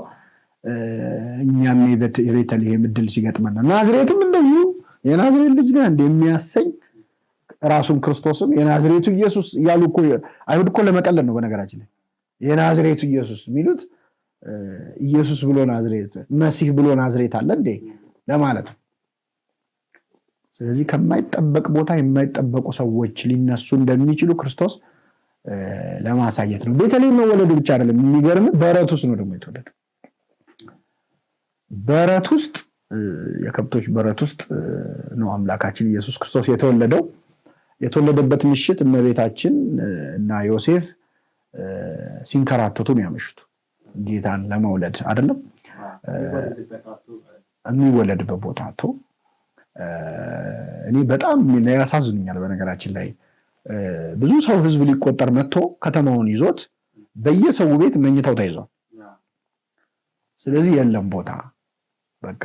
እኛም የቤተልሔም ዕድል ሲገጥመን ናዝሬትም እንደዚሁ የናዝሬት ልጅ ነህ እንደ የሚያሰኝ ራሱን ክርስቶስም የናዝሬቱ ኢየሱስ እያሉ እኮ አይሁድ እኮ ለመቀለድ ነው። በነገራችን ላይ የናዝሬቱ ኢየሱስ የሚሉት ኢየሱስ ብሎ ናዝሬት መሲህ ብሎ ናዝሬት አለ እንዴ ለማለት ነው። ስለዚህ ከማይጠበቅ ቦታ የማይጠበቁ ሰዎች ሊነሱ እንደሚችሉ ክርስቶስ ለማሳየት ነው። ቤተልሔም መወለዱ ብቻ አይደለም፣ የሚገርም በረት ውስጥ ነው ደግሞ የተወለደው። በረት ውስጥ የከብቶች በረት ውስጥ ነው አምላካችን ኢየሱስ ክርስቶስ የተወለደው። የተወለደበት ምሽት እመቤታችን እና ዮሴፍ ሲንከራተቱ ነው ያመሹት ጌታን ለመውለድ አይደለም የሚወለድበት ቦታ አቶ እኔ በጣም ያሳዝኑኛል። በነገራችን ላይ ብዙ ሰው ህዝብ ሊቆጠር መጥቶ ከተማውን ይዞት በየሰው ቤት መኝታው ተይዟል። ስለዚህ የለም ቦታ በቃ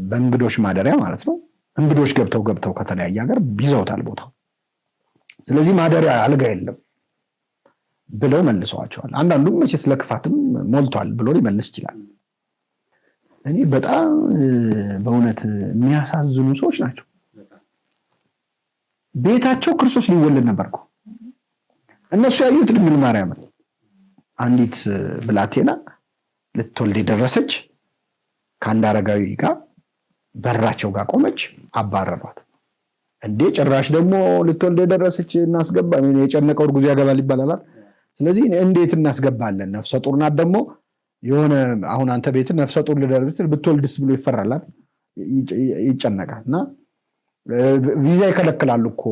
በእንግዶች ማደሪያ ማለት ነው። እንግዶች ገብተው ከተለያየ ሀገር ይዘውታል ቦታው። ስለዚህ ማደሪያ አልጋ የለም ብለው መልሰዋቸዋል። አንዳንዱም መቼስ ለክፋትም ሞልቷል ብሎ ሊመልስ ይችላል። እኔ በጣም በእውነት የሚያሳዝኑ ሰዎች ናቸው። ቤታቸው ክርስቶስ ሊወለድ ነበርኩ። እነሱ ያዩት ድንግል ማርያምን አንዲት ብላቴና ልትወልድ የደረሰች ከአንድ አረጋዊ ጋር በራቸው ጋር ቆመች፣ አባረሯት። እንዴ ጭራሽ ደግሞ ልትወልድ የደረሰች እናስገባ? የጨነቀው እርጉዝ ያገባል ይባላል። ስለዚህ እንዴት እናስገባለን? ነፍሰ ጡር ናት ደግሞ የሆነ አሁን አንተ ቤት ነፍሰ ጡር ልደርብት ብትወልድስ ብሎ ይፈራል፣ ይጨነቃል። እና ቪዛ ይከለክላሉ እኮ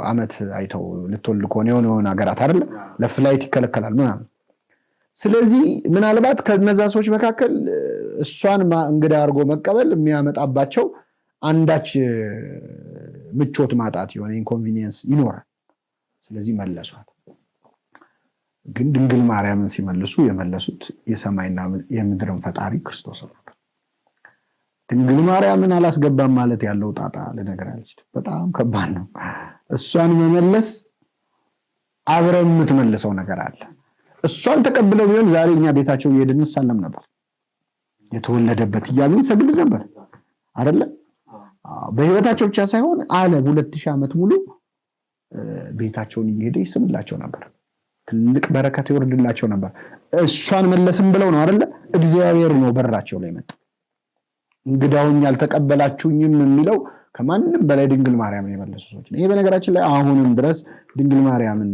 አመት አይተው ልትወልድ ከሆነ የሆነ ሀገራት አይደለ ለፍላይት ይከለከላል ምናምን። ስለዚህ ምናልባት ከነዛ ሰዎች መካከል እሷን እንግዳ አድርጎ መቀበል የሚያመጣባቸው አንዳች ምቾት ማጣት የሆነ ኢንኮንቪኒየንስ ይኖራል። ስለዚህ መለሷት። ግን ድንግል ማርያምን ሲመልሱ የመለሱት የሰማይና የምድርን ፈጣሪ ክርስቶስ ነው። ድንግል ማርያምን አላስገባም ማለት ያለው ጣጣ ልነገር አልችልም። በጣም ከባድ ነው። እሷን መመለስ አብረን የምትመልሰው ነገር አለ። እሷን ተቀብለው ቢሆን ዛሬ እኛ ቤታቸው እየሄድን እንሳለም ነበር፣ የተወለደበት እያልን ሰግድ ነበር አይደለ? በህይወታቸው ብቻ ሳይሆን አለ 2000 ዓመት ሙሉ ቤታቸውን እየሄደ ይስምላቸው ነበር። ትልቅ በረከት ይወርድላቸው ነበር። እሷን መለስም ብለው ነው አይደለ? እግዚአብሔር ነው በራቸው ላይ መጣ። እንግዳውኝ ያልተቀበላችሁኝም የሚለው ከማንም በላይ ድንግል ማርያምን የመለሱ ሰዎች ነው። ይሄ በነገራችን ላይ አሁንም ድረስ ድንግል ማርያምን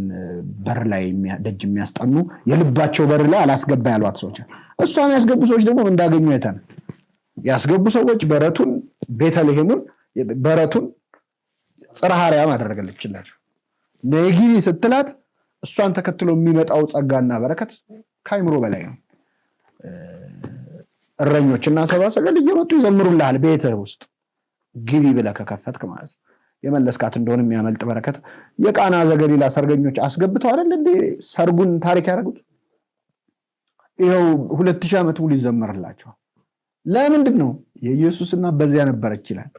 በር ላይ ደጅ የሚያስጠኑ የልባቸው በር ላይ አላስገባ ያሏት ሰዎች፣ እሷን ያስገቡ ሰዎች ደግሞ እንዳገኙ አይተን ያስገቡ ሰዎች በረቱን ቤተልሔሙን በረቱን ጽርሐ አርያም አደረገለችላቸው። ነግቢ ስትላት እሷን ተከትሎ የሚመጣው ጸጋና በረከት ከአይምሮ በላይ ነው። እረኞችና ሰብአ ሰገል እየመጡ ይዘምሩልሃል ቤትህ ውስጥ ግቢ ብለህ ከከፈትክ ማለት ነው። የመለስካት እንደሆነ የሚያመልጥ በረከት። የቃና ዘገሊላ ሰርገኞች አስገብተው አይደል እንዴ ሰርጉን ታሪክ ያደረጉት? ይኸው 2000 ዓመት ሙሉ ይዘመርላቸዋል። ለምንድን ነው? የኢየሱስና በዚያ ነበረች ይላል።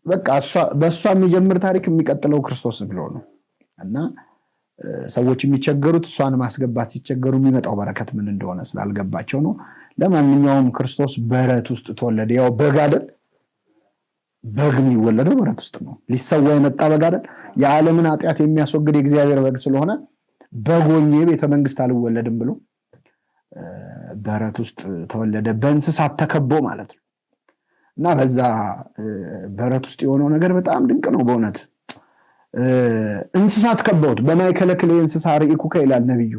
በቃ በእሷ የሚጀምር ታሪክ የሚቀጥለው ክርስቶስ ብሎ ነው። እና ሰዎች የሚቸገሩት እሷን ማስገባት ሲቸገሩ የሚመጣው በረከት ምን እንደሆነ ስላልገባቸው ነው። ለማንኛውም ክርስቶስ በረት ውስጥ ተወለደ። ያው በግ አይደል? በግ የሚወለደው በረት ውስጥ ነው። ሊሰዋ የመጣ በግ አይደል? የዓለምን ኃጢአት የሚያስወግድ የእግዚአብሔር በግ ስለሆነ በጎኜ ቤተ መንግስት አልወለድም ብሎ በረት ውስጥ ተወለደ። በእንስሳት ተከቦ ማለት ነው። እና በዛ በረት ውስጥ የሆነው ነገር በጣም ድንቅ ነው በእውነት። እንስሳት ከበውት በማእከለ ክልኤ እንስሳ ርኢኩከ ይላል ነብዩ።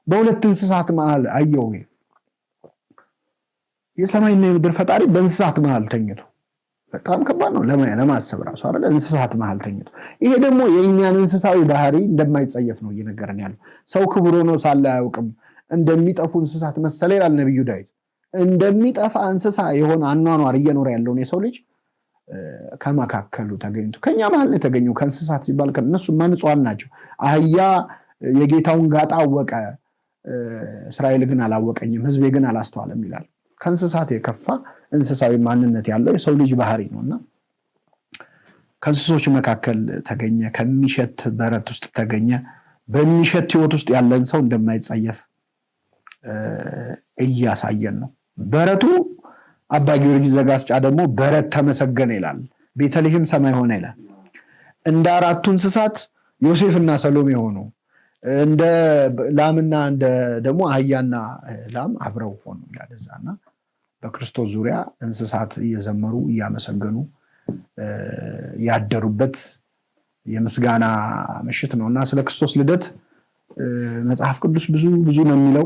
በሁለት እንስሳት መሃል አየው። የሰማይና የምድር ፈጣሪ በእንስሳት መሃል ተኝቶ በጣም ከባድ ነው ለማሰብ ራሱ አይደል? እንስሳት መሃል ተኝቶ። ይሄ ደግሞ የእኛን እንስሳዊ ባህሪ እንደማይጸየፍ ነው እየነገረን ያለው። ሰው ክቡር ሆኖ ሳለ አያውቅም እንደሚጠፉ እንስሳት መሰለ ይላል ነብዩ ዳዊት። እንደሚጠፋ እንስሳ የሆነ አኗኗር እየኖረ ያለውን የሰው ልጅ ከመካከሉ ተገኝቶ ከኛ መሃል ነው የተገኘው። ከእንስሳት ሲባል ከነሱ ንጹሃን ናቸው። አህያ የጌታውን ጋጣ አወቀ፣ እስራኤል ግን አላወቀኝም፣ ህዝቤ ግን አላስተዋለም ይላል። ከእንስሳት የከፋ እንስሳዊ ማንነት ያለው የሰው ልጅ ባህሪ ነውና ከእንስሶች መካከል ተገኘ፣ ከሚሸት በረት ውስጥ ተገኘ። በሚሸት ህይወት ውስጥ ያለን ሰው እንደማይጸየፍ እያሳየን ነው። በረቱ አባ ጊዮርጊስ ዘጋስጫ ደግሞ በረት ተመሰገነ ይላል፣ ቤተልሔም ሰማይ ሆነ ይላል። እንደ አራቱ እንስሳት ዮሴፍና ሰሎሜ ሆኑ፣ እንደ ላምና እንደ ደግሞ አህያና ላም አብረው ሆኑ ይላል እዛና በክርስቶስ ዙሪያ እንስሳት እየዘመሩ እያመሰገኑ ያደሩበት የምስጋና ምሽት ነው እና ስለ ክርስቶስ ልደት መጽሐፍ ቅዱስ ብዙ ነው የሚለው።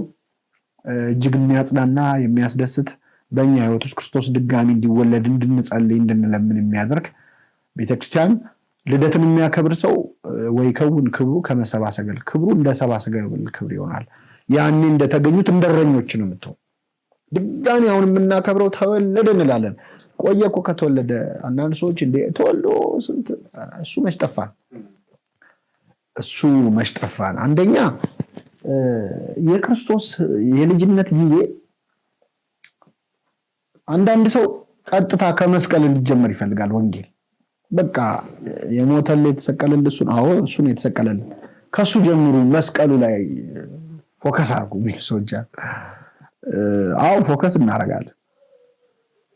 እጅግ የሚያጽናና የሚያስደስት በእኛ ህይወት ውስጥ ክርስቶስ ድጋሚ እንዲወለድ እንድንጸልይ እንድንለምን የሚያደርግ ቤተክርስቲያን ልደትን የሚያከብር ሰው ወይ ከውን ክብሩ ከመሰብአ ሰገል ክብሩ እንደ ሰብአ ሰገል ክብር ይሆናል። ያኔ እንደተገኙት እንደረኞች ነው የምትሆን። ድጋሚ አሁን የምናከብረው ተወለደ እንላለን። ቆየ እኮ ከተወለደ። አንዳንድ ሰዎች እንደ ተወልዶ ስንት እሱ መች ጠፋን። አንደኛ የክርስቶስ የልጅነት ጊዜ አንዳንድ ሰው ቀጥታ ከመስቀል እንዲጀመር ይፈልጋል። ወንጌል በቃ የሞተል የተሰቀለል እሱ ነው። አዎ እሱ ነው የተሰቀለል፣ ከሱ ጀምሩ መስቀሉ ላይ ፎከስ አድርጉ የሚሉ ሰዎች አዎ ፎከስ እናደርጋለን።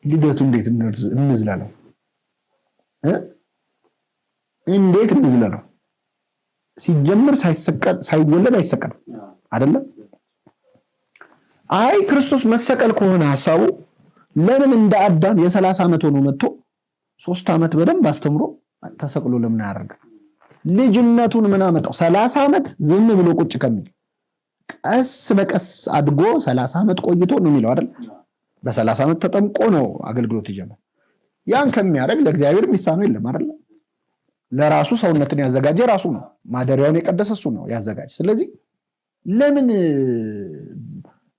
ልደቱ እንዴት እንዝለለው? እንዴት እንዝለለው? ሲጀምር ሳይወለድ አይሰቀልም አይደለም? አይ ክርስቶስ መሰቀል ከሆነ ሐሳቡ ለምን እንደ አዳም የ30 ዓመት ሆኖ መጥቶ 3 ዓመት በደንብ አስተምሮ ተሰቅሎ ለምን አያደርግም? ልጅነቱን ምን አመጣው? 30 ዓመት ዝም ብሎ ቁጭ ከሚል ቀስ በቀስ አድጎ 30 ዓመት ቆይቶ ነው የሚለው አይደል? በ30 ዓመት ተጠምቆ ነው አገልግሎት ይጀምራል። ያን ከሚያደርግ ለእግዚአብሔር የሚሳነው የለም አይደል? ለራሱ ሰውነትን ያዘጋጀ ራሱ ነው፣ ማደሪያውን የቀደሰ እሱ ነው ያዘጋጀ። ስለዚህ ለምን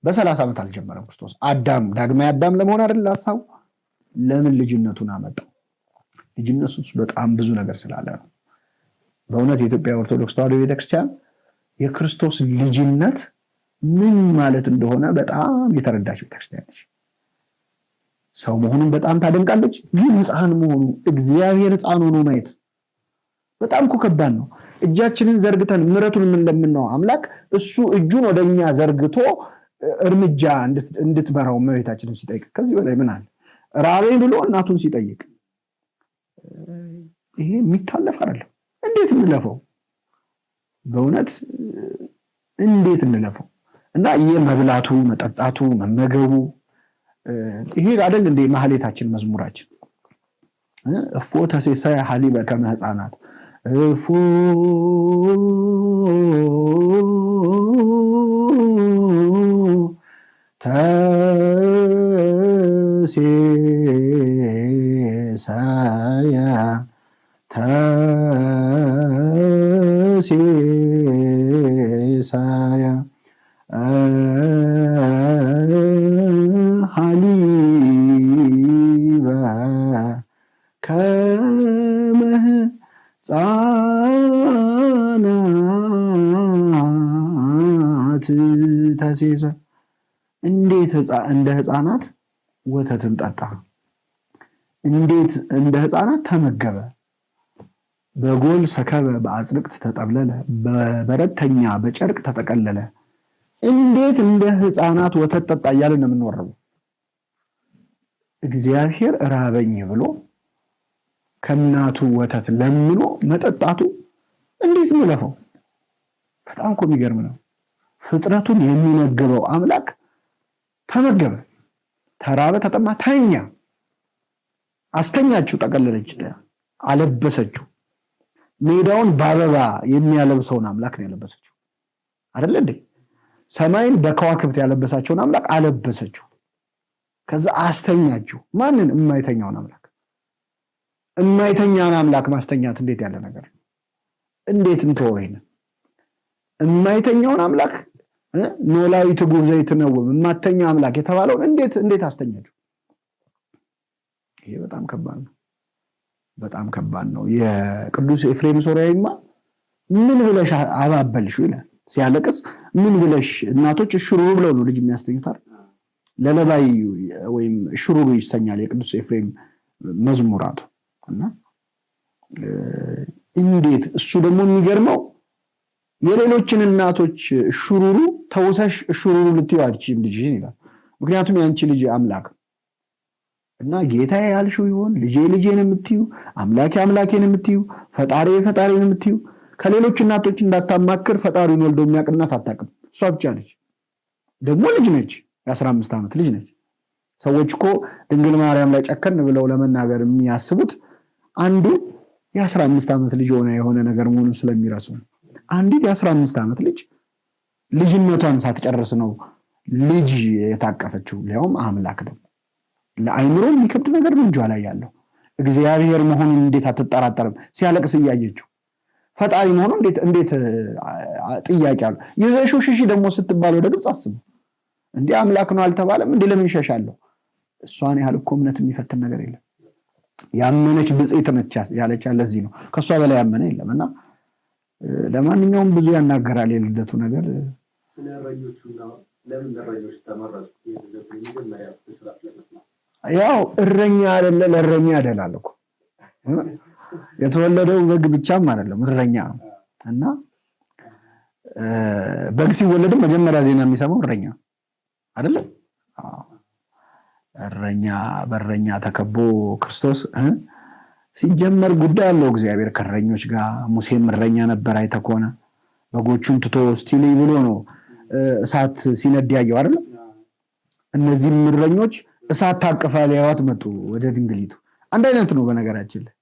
በ30 ዓመት አልጀመረም ክርስቶስ? አዳም ዳግማዊ አዳም ለመሆን አይደል ሐሳቡ? ለምን ልጅነቱን አመጣው? ልጅነቱ በጣም ብዙ ነገር ስላለ ነው። በእውነት የኢትዮጵያ ኦርቶዶክስ ተዋሕዶ ቤተክርስቲያን የክርስቶስ ልጅነት ምን ማለት እንደሆነ በጣም የተረዳች ቤተክርስቲያን ነች። ሰው መሆኑን በጣም ታደንቃለች፣ ግን ሕፃን መሆኑ እግዚአብሔር ሕፃን ሆኖ ማየት በጣም እኮ ከባድ ነው። እጃችንን ዘርግተን ምሕረቱን የምንለምነው አምላክ እሱ እጁን ወደኛ ዘርግቶ እርምጃ እንድትመራው እመቤታችንን ሲጠይቅ ከዚህ በላይ ምን አለ? ራቤን ብሎ እናቱን ሲጠይቅ ይሄ የሚታለፍ አይደለም። እንዴት እንለፈው? በእውነት እንዴት እንለፈው? እና የመብላቱ መጠጣቱ መመገቡ ይሄ አይደል እንደ ማህሌታችን መዝሙራችን እፎ ተሴሰየ ሀሊበ ከመ ሕፃናት እፎ ተሴሰየ ሀሊበ ከመ ሕፃናት ተሴሰ። እንዴት እንደ ሕፃናት ወተትን ጠጣ? እንዴት እንደ ሕፃናት ተመገበ? በጎል ሰከበ በአጽድቅት ተጠብለለ፣ በበረተኛ በጨርቅ ተጠቀለለ። እንዴት እንደ ሕፃናት ወተት ጠጣ እያልን ነው የምንወረው። እግዚአብሔር ራበኝ ብሎ ከእናቱ ወተት ለምኖ መጠጣቱ እንዴት ምለፈው? በጣም እኮ የሚገርም ነው። ፍጥረቱን የሚመግበው አምላክ ተመገበ፣ ተራበ፣ ተጠማ፣ ተኛ። አስተኛችው፣ ጠቀለለች፣ አለበሰችው። ሜዳውን በአበባ የሚያለብሰውን አምላክ ነው ያለበሰችው አይደል እንዴ? ሰማይን በከዋክብት ያለበሳቸውን አምላክ አለበሰችው። ከዛ አስተኛችው። ማንን? የማይተኛውን አምላክ። የማይተኛውን አምላክ ማስተኛት እንዴት ያለ ነገር ነው! እንዴት እንተወው ይሄን የማይተኛውን አምላክ? ኖላዊ ትጉህ ዘይትነውም የማተኛ አምላክ የተባለውን እንዴት አስተኛችው? ይሄ በጣም ከባድ ነው። በጣም ከባድ ነው። የቅዱስ ኤፍሬም ሶርያዊማ ምን ብለሽ አባበልሽው ይላል ሲያለቅስ። ምን ብለሽ እናቶች ሽሩሩ ብለው ነው ልጅ የሚያስተኙታል። ለለባይ ወይም ሽሩሩ ይሰኛል የቅዱስ ኤፍሬም መዝሙራቱ። እና እንዴት እሱ ደግሞ የሚገርመው የሌሎችን እናቶች ሹሩሩ ተውሰሽ ሹሩሩ ልትይዋችም ልጅሽን ይላል። ምክንያቱም ያንቺ ልጅ አምላክ እና ጌታዬ ያልሽው ይሆን ልጄ ልጄን የምትዩ አምላኬ አምላኬን የምትዩ ፈጣሪ ፈጣሪን የምትዩ ከሌሎች እናቶች እንዳታማክር ፈጣሪን ወልዶ የሚያቅናት አታውቅም። እሷ ብቻ ነች። ደግሞ ልጅ ነች፣ የ15 ዓመት ልጅ ነች። ሰዎች እኮ ድንግል ማርያም ላይ ጨከን ብለው ለመናገር የሚያስቡት አንዱ የ15 ዓመት ልጅ የሆነ ነገር መሆኑን ስለሚረሱ ነው። አንዲት የ15 ዓመት ልጅ ልጅነቷን ሳትጨርስ ነው ልጅ የታቀፈችው፣ ሊያውም አምላክ ደግሞ ለአይምሮ የሚከብድ ነገር ነው እንጇ ላይ ያለው። እግዚአብሔር መሆኑን እንዴት አትጠራጠርም? ሲያለቅስ እያየችው ፈጣሪ መሆኑ እንዴት ጥያቄ አለው። ይዘሽው ሽሺ ደግሞ ስትባል ወደ ግብፅ አስቡ። እንዴ አምላክ ነው አልተባለም እንዴ? ለምን ሸሻለሁ? እሷን ያህል እኮ እምነት የሚፈትን ነገር የለም። ያመነች ብጽዕት ነች ያለች ለዚህ ነው። ከሷ በላይ ያመነ የለም። እና ለማንኛውም ብዙ ያናገራል የልደቱ ነገር። ያው እረኛ አይደለ ለእረኛ ያደላል እኮ። የተወለደው በግ ብቻም አይደለም እረኛ ነው። እና በግ ሲወለድም መጀመሪያ ዜና የሚሰማው እረኛ አይደለ? እረኛ በእረኛ ተከቦ ክርስቶስ ሲጀመር ጉዳይ አለው እግዚአብሔር ከእረኞች ጋር። ሙሴም እረኛ ነበር አይተህ ከሆነ በጎቹን ትቶ ስቲልይ ብሎ ነው እሳት ሲነድ ያየው አይደል? እነዚህም እረኞች እሳት ታቅፋ ሊያዋት መጡ ወደ ድንግሊቱ። አንድ አይነት ነው በነገራችን ላይ።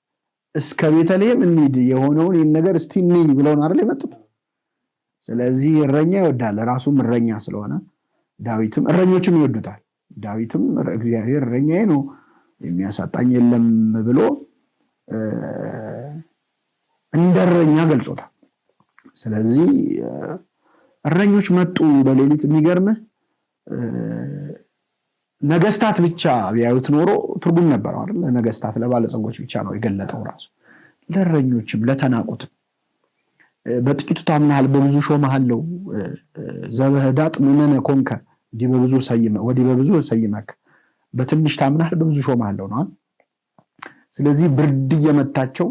እስከ ቤተልሔም እንሂድ የሆነውን ይህን ነገር እስቲ እንይ ብለው ነው አይደል የመጡት። ስለዚህ እረኛ ይወዳል፣ ራሱም እረኛ ስለሆነ ዳዊትም እረኞችም ይወዱታል። ዳዊትም እግዚአብሔር እረኛዬ ነው የሚያሳጣኝ የለም ብሎ እንደ እረኛ ገልጾታል። ስለዚህ እረኞች መጡ በሌሊት። የሚገርምህ ነገስታት ብቻ ቢያዩት ኖሮ ትርጉም ነበረው አይደል? ለነገስታት ለባለጸጎች ብቻ ነው የገለጠው ራሱ። ለእረኞችም ለተናቁትም በጥቂቱ ታምናሃል በብዙ ሾመሃለው ዘበህዳጥ ምመነ ኮንከ ወዲህ በብዙ ሰይመክ፣ በትንሽ ታምናሃል በብዙ ሾመሃለው ነው። ስለዚህ ብርድ እየመታቸው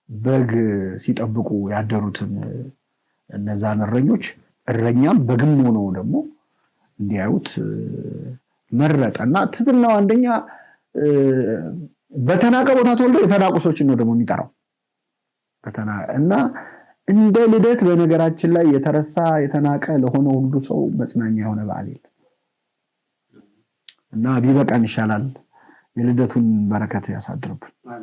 በግ ሲጠብቁ ያደሩትን እነዛን እረኞች እረኛም በግም ሆነው ደግሞ እንዲያዩት መረጠና ትትናው አንደኛ በተናቀ ቦታ ተወልዶ የተናቁ ሰዎችን ነው ደግሞ የሚጠራው እና እንደ ልደት በነገራችን ላይ የተረሳ የተናቀ ለሆነ ሁሉ ሰው መጽናኛ የሆነ በዓል የለም እና ቢበቃን ይሻላል። የልደቱን በረከት ያሳድርብን።